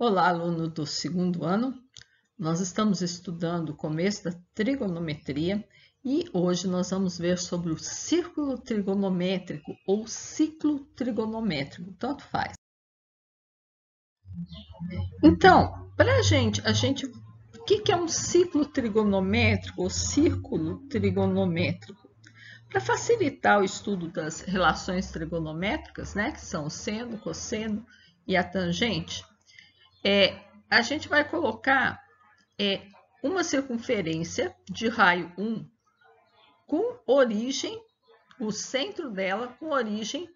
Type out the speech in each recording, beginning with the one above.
Olá, aluno do segundo ano. Nós estamos estudando o começo da trigonometria e hoje nós vamos ver sobre o círculo trigonométrico ou ciclo trigonométrico, tanto faz. Então, para o que é um ciclo trigonométrico ou círculo trigonométrico? Para facilitar o estudo das relações trigonométricas, né, que são o seno, cosseno e a tangente, a gente vai colocar uma circunferência de raio 1 com origem, o centro dela com origem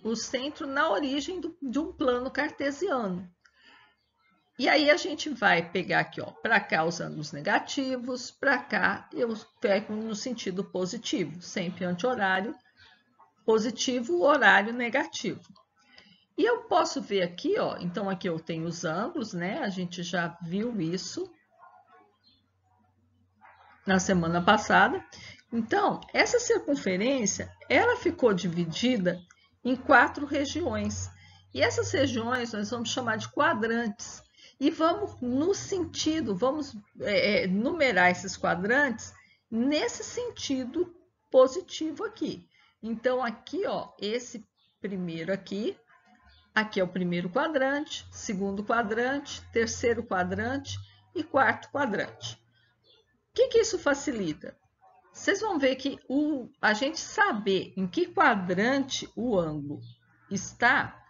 o centro na origem de um plano cartesiano. E aí a gente vai pegar aqui, ó, para cá os ângulos negativos, para cá eu pego no sentido positivo, sempre anti-horário positivo, horário negativo. E eu posso ver aqui, ó, então aqui eu tenho os ângulos, né? A gente já viu isso na semana passada. Então, essa circunferência, ela ficou dividida em 4 regiões. E essas regiões nós vamos chamar de quadrantes. E vamos numerar esses quadrantes nesse sentido positivo aqui. Então, aqui, ó, esse primeiro aqui é o primeiro quadrante, segundo quadrante, terceiro quadrante e quarto quadrante. O que isso facilita? Vocês vão ver que a gente saber em que quadrante o ângulo está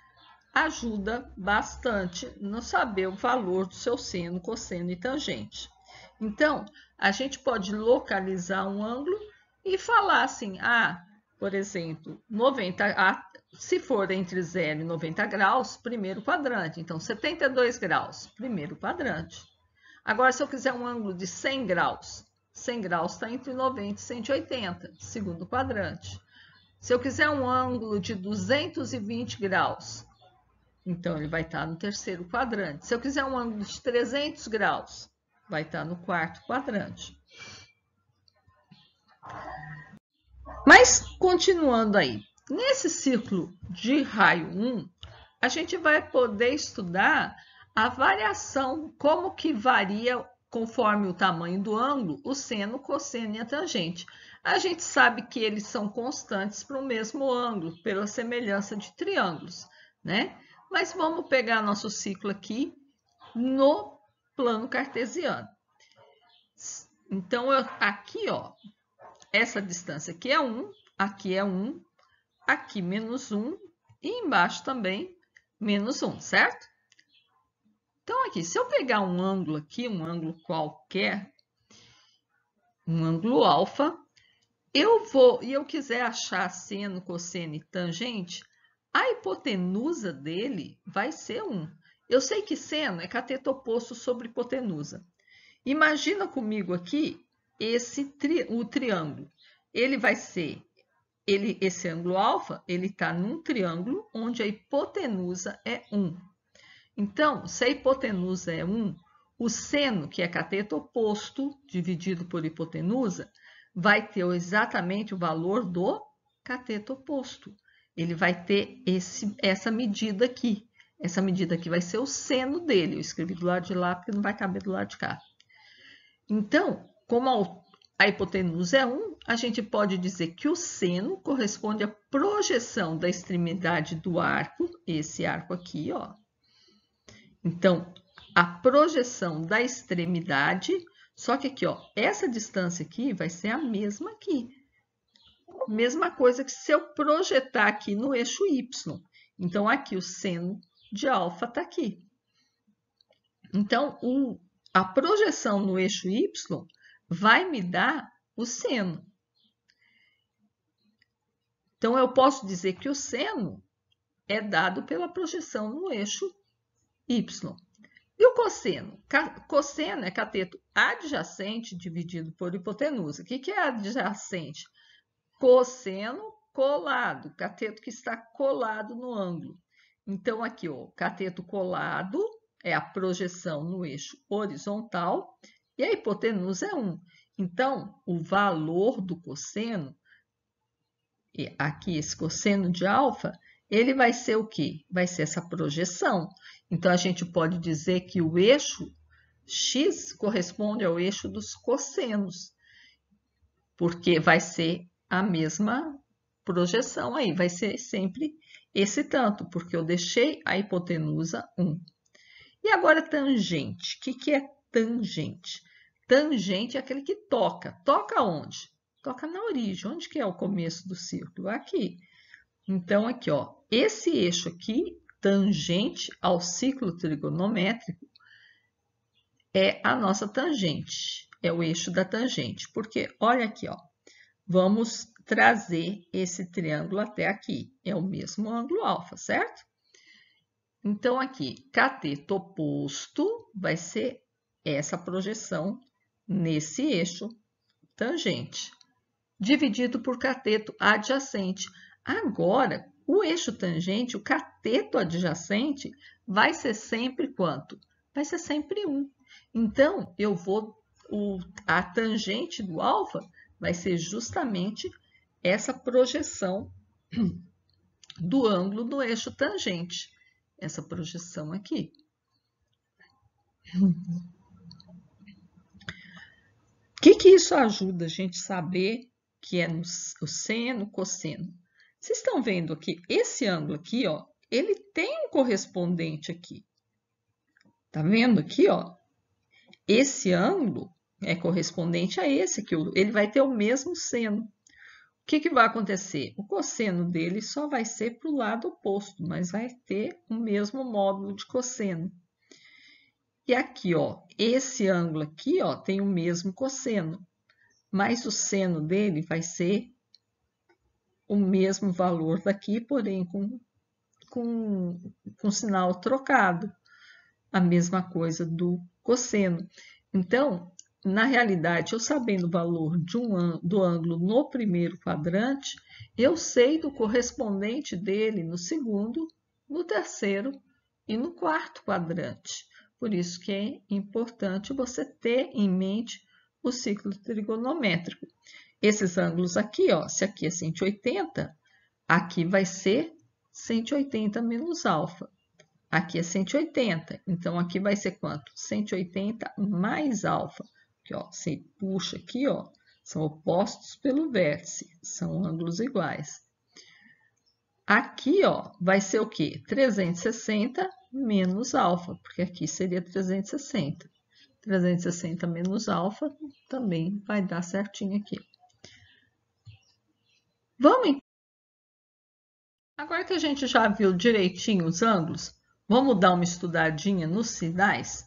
ajuda bastante no saber o valor do seu seno, cosseno e tangente. Então, a gente pode localizar um ângulo e falar assim, por exemplo, se for entre 0 e 90 graus, primeiro quadrante. Então, 72 graus, primeiro quadrante. Agora, se eu quiser um ângulo de 100 graus, 100 graus está entre 90 e 180, segundo quadrante. Se eu quiser um ângulo de 220 graus, então ele vai estar no terceiro quadrante. Se eu quiser um ângulo de 300 graus, vai estar no quarto quadrante. Mas, continuando aí, nesse círculo de raio 1, a gente vai poder estudar a variação, como que varia conforme o tamanho do ângulo, o seno, o cosseno e a tangente. A gente sabe que eles são constantes para o mesmo ângulo, pela semelhança de triângulos, né? Mas vamos pegar nosso ciclo aqui no plano cartesiano. Então, aqui, ó, essa distância aqui é 1, aqui é 1, aqui menos 1 e embaixo também menos 1, certo? Então, aqui, se eu pegar um ângulo aqui, um ângulo qualquer, um ângulo alfa, e eu quiser achar seno, cosseno e tangente, a hipotenusa dele vai ser 1. Eu sei que seno é cateto oposto sobre hipotenusa. Imagina comigo aqui o triângulo. Ele vai ser, esse ângulo alfa, ele está num triângulo onde a hipotenusa é 1. Então, se a hipotenusa é 1, o seno, que é cateto oposto, dividido por hipotenusa, vai ter exatamente o valor do cateto oposto. Ele vai ter essa medida aqui. Essa medida aqui vai ser o seno dele. Eu escrevi do lado de lá porque não vai caber do lado de cá. Então, como a hipotenusa é 1, a gente pode dizer que o seno corresponde à projeção da extremidade do arco, esse arco aqui, ó. Então, a projeção da extremidade, só que aqui, ó, essa distância aqui vai ser a mesma aqui. Mesma coisa que se eu projetar aqui no eixo Y. Então, aqui o seno de alfa está aqui. Então, a projeção no eixo Y vai me dar o seno. Então, eu posso dizer que o seno é dado pela projeção no eixo Y. E o cosseno? Cosseno é cateto adjacente dividido por hipotenusa. O que é adjacente? Cosseno colado, cateto que está colado no ângulo. Então, aqui, ó, cateto colado é a projeção no eixo horizontal e a hipotenusa é 1. Então, o valor do cosseno, aqui esse cosseno de alfa, ele vai ser o quê? Vai ser essa projeção. Então, a gente pode dizer que o eixo x corresponde ao eixo dos cossenos, porque vai ser a mesma projeção aí, vai ser sempre esse tanto, porque eu deixei a hipotenusa 1. E agora tangente. O que é tangente? Tangente é aquele que toca. Toca onde? Toca na origem. Onde que é o começo do círculo? Aqui. Então, aqui, ó, esse eixo aqui, tangente ao ciclo trigonométrico, é a nossa tangente. É o eixo da tangente. Porque, olha aqui, ó, vamos trazer esse triângulo até aqui. É o mesmo ângulo alfa, certo? Então, aqui, cateto oposto vai ser essa projeção nesse eixo tangente, dividido por cateto adjacente. Agora, o eixo tangente, o cateto adjacente, vai ser sempre quanto? Vai ser sempre 1. Então, a tangente do alfa vai ser justamente essa projeção do ângulo do eixo tangente. Essa projeção aqui. O que isso ajuda a gente saber que é o seno, cosseno? Vocês estão vendo aqui, esse ângulo aqui, ó, ele tem um correspondente aqui. Tá vendo aqui, ó? Esse ângulo é correspondente a esse aqui, ele vai ter o mesmo seno. O que vai acontecer? O cosseno dele só vai ser para o lado oposto, mas vai ter o mesmo módulo de cosseno. E aqui, ó, esse ângulo aqui, ó, tem o mesmo cosseno, mas o seno dele vai ser o mesmo valor daqui, porém com sinal trocado. A mesma coisa do cosseno. Então, na realidade, eu sabendo o valor do ângulo no primeiro quadrante, eu sei do correspondente dele no segundo, no terceiro e no quarto quadrante. Por isso que é importante você ter em mente o ciclo trigonométrico. Esses ângulos aqui, ó, se aqui é 180, aqui vai ser 180 menos alfa. Aqui é 180, então aqui vai ser quanto? 180 mais alfa. Aqui, ó, você puxa aqui, ó, são opostos pelo vértice, são ângulos iguais. Aqui, ó, vai ser o quê? 360 menos alfa, porque aqui seria 360. 360 menos alfa também vai dar certinho aqui. Vamos. Agora que a gente já viu direitinho os ângulos, vamos dar uma estudadinha nos sinais?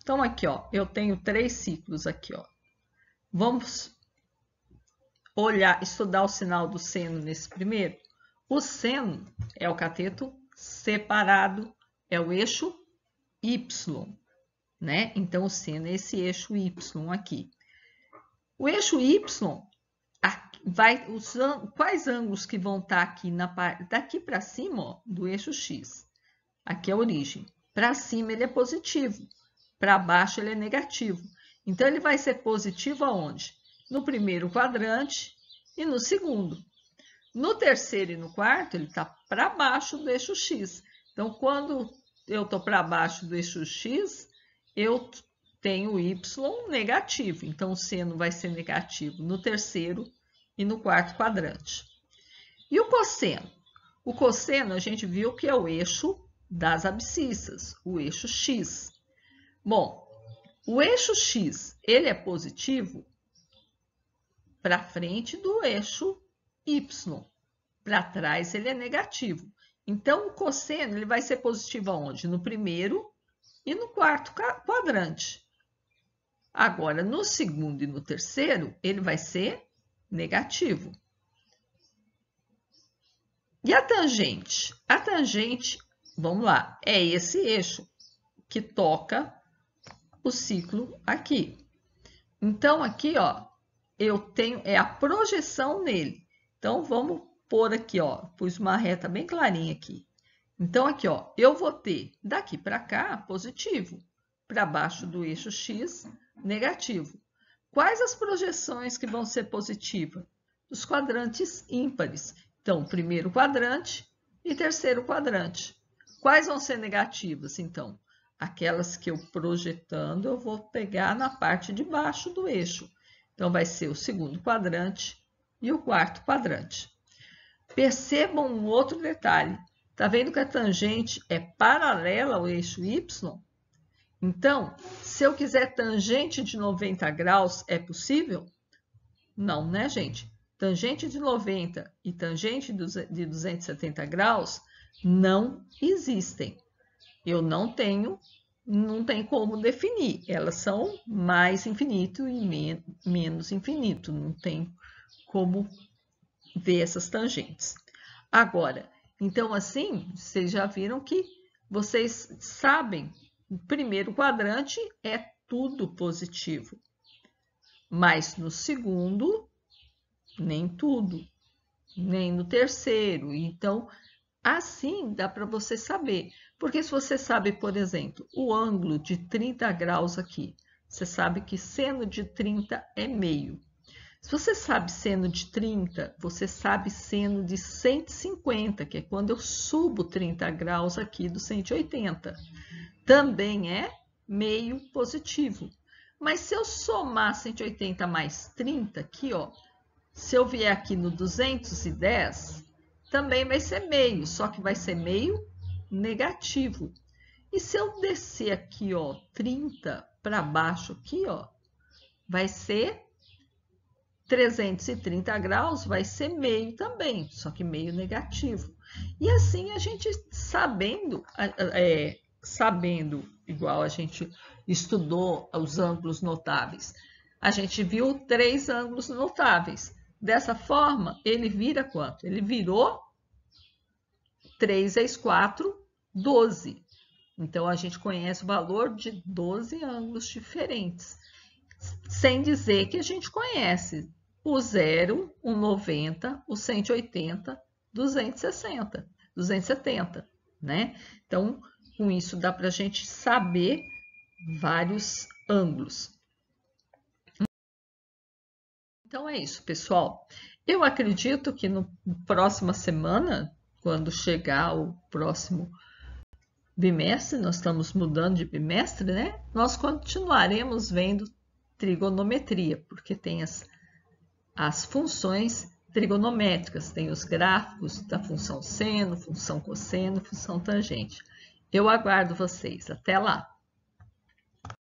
Então, aqui, ó, eu tenho 3 ciclos aqui, ó. Vamos estudar o sinal do seno nesse primeiro? O seno é o cateto separado, é o eixo Y, né? Então, o seno é esse eixo Y aqui. O eixo Y, quais ângulos que vão estar aqui na parte daqui para cima, ó, do eixo X? Aqui é a origem. Para cima ele é positivo, para baixo ele é negativo. Então, ele vai ser positivo aonde? No primeiro quadrante e no segundo. No terceiro e no quarto, ele está para baixo do eixo X. Então, quando eu estou para baixo do eixo X, eu tenho Y negativo. Então, o seno vai ser negativo no terceiro e no quarto quadrante. E o cosseno? O cosseno, a gente viu que é o eixo das abscissas, o eixo X. Bom, o eixo X, ele é positivo para frente do eixo Y. Para trás, ele é negativo. Então, o cosseno ele vai ser positivo aonde? No primeiro e no quarto quadrante. Agora, no segundo e no terceiro, ele vai ser negativo. E a tangente? A tangente, vamos lá, é esse eixo que toca o ciclo aqui. Então, aqui, ó, eu tenho a projeção nele. Então, vamos pôr aqui, ó, pus uma reta bem clarinha aqui. Então, aqui, ó, eu vou ter daqui para cá positivo, para baixo do eixo X, negativo. Quais as projeções que vão ser positivas? Os quadrantes ímpares. Então, o primeiro quadrante e terceiro quadrante. Quais vão ser negativas, então? Aquelas que eu projetando, eu vou pegar na parte de baixo do eixo. Então, vai ser o segundo quadrante e o quarto quadrante. Percebam um outro detalhe. Está vendo que a tangente é paralela ao eixo Y? Então, se eu quiser tangente de 90 graus, é possível? Não, né, gente? Tangente de 90 e tangente de 270 graus não existem. Eu não tenho como definir. Elas são mais infinito e menos infinito. Não tem como ver essas tangentes. Agora, então assim, vocês já viram que vocês sabem, o primeiro quadrante é tudo positivo. Mas no segundo, nem tudo, nem no terceiro. Então, assim dá para você saber. Porque se você sabe, por exemplo, o ângulo de 30 graus aqui, você sabe que seno de 30 é meio. Se você sabe seno de 30, você sabe seno de 150, que é quando eu subo 30 graus aqui do 180. Também é meio positivo. Mas se eu somar 180 mais 30 aqui, ó, se eu vier aqui no 210, também vai ser meio, só que vai ser meio negativo. E se eu descer aqui, ó, 30 para baixo aqui, ó, vai ser 330 graus, vai ser meio também, só que meio negativo. E assim a gente sabendo, igual a gente estudou os ângulos notáveis, a gente viu 3 ângulos notáveis. Dessa forma, ele vira quanto? Ele virou 3 vezes 4, 12. Então, a gente conhece o valor de 12 ângulos diferentes. Sem dizer que a gente conhece o 0, o 90, o 180, 260, 270, né? Então, com isso dá para a gente saber vários ângulos. Então é isso, pessoal. Eu acredito que no próxima semana, quando chegar o próximo bimestre, nós estamos mudando de bimestre, né? Nós continuaremos vendo trigonometria, porque tem as funções trigonométricas, tem os gráficos da função seno, função cosseno, função tangente. Eu aguardo vocês. Até lá!